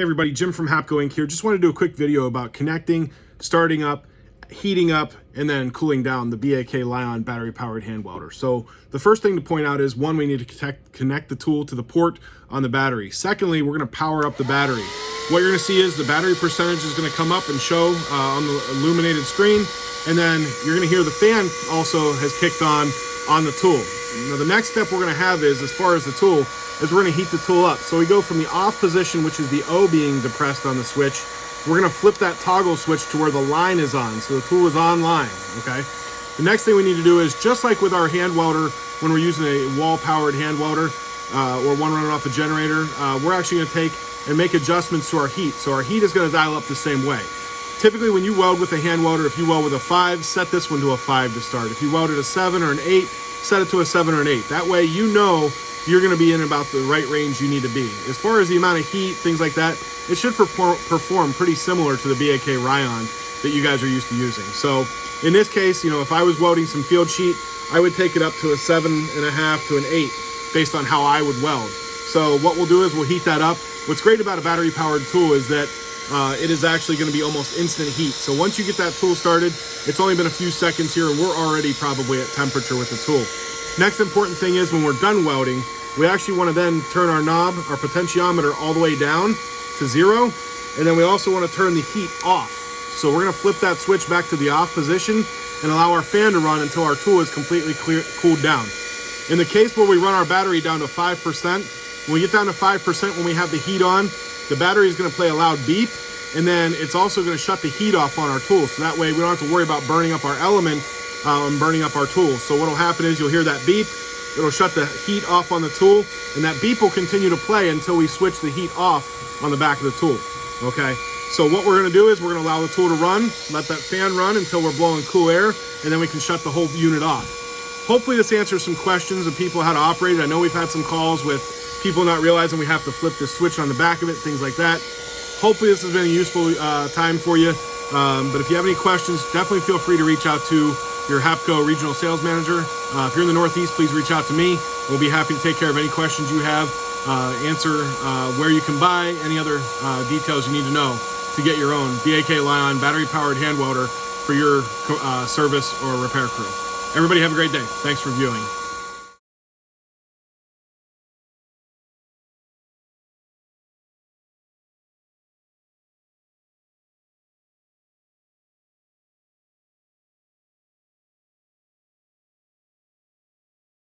Hey everybody, Jim from HAPCO Inc. here. Just want to do a quick video about connecting, starting up, heating up, and then cooling down the BAK LiiOn battery-powered hand welder. So the first thing to point out is, one, we need to connect the tool to the port on the battery. Secondly, we're going to power up the battery. What you're going to see is the battery percentage is going to come up and show on the illuminated screen, and then you're going to hear the fan also has kicked on the tool. Now the next step we're going to have is, as far as the tool, is we're going to heat the tool up. So we go from the off position, which is the O being depressed on the switch. We're going to flip that toggle switch to where the line is on, so the tool is on line, okay? The next thing we need to do is, just like with our hand welder, when we're using a wall-powered hand welder or one running off a generator, we're actually going to take and make adjustments to our heat. So our heat is going to dial up the same way. Typically when you weld with a hand welder, if you weld with a 5, set this one to a 5 to start. If you welded a 7 or an 8, set it to a 7 or an 8. That way you know you're going to be in about the right range you need to be. As far as the amount of heat, things like that, it should perform pretty similar to the BAK LiiOn that you guys are used to using. So in this case, if I was welding some field sheet, I would take it up to a 7.5 to an 8 based on how I would weld. So what we'll do is we'll heat that up. What's great about a battery powered tool is that it is actually going to be almost instant heat. So once you get that tool started, it's only been a few seconds here and we're already probably at temperature with the tool. Next important thing is, when we're done welding, we actually want to then turn our knob, our potentiometer, all the way down to 0. And then we also want to turn the heat off. So we're going to flip that switch back to the off position and allow our fan to run until our tool is completely cooled down. In the case where we run our battery down to 5%, when we get down to 5%, when we have the heat on, the battery is going to play a loud beep, and then it's also going to shut the heat off on our tool. So that way we don't have to worry about burning up our element and burning up our tool. So what will happen is, you'll hear that beep, it'll shut the heat off on the tool, and that beep will continue to play until we switch the heat off on the back of the tool, okay? So what we're gonna do is, we're gonna allow the tool to run, let that fan run until we're blowing cool air, and then we can shut the whole unit off. Hopefully this answers some questions of people how to operate it. I know we've had some calls with people not realizing we have to flip the switch on the back of it, things like that. Hopefully this has been a useful time for you. But if you have any questions, definitely feel free to reach out to your HAPCO regional sales manager. If you're in the Northeast, please reach out to me. We'll be happy to take care of any questions you have, answer where you can buy, any other details you need to know to get your own BAK LiiOn battery-powered hand welder for your service or repair crew. Everybody have a great day. Thanks for viewing.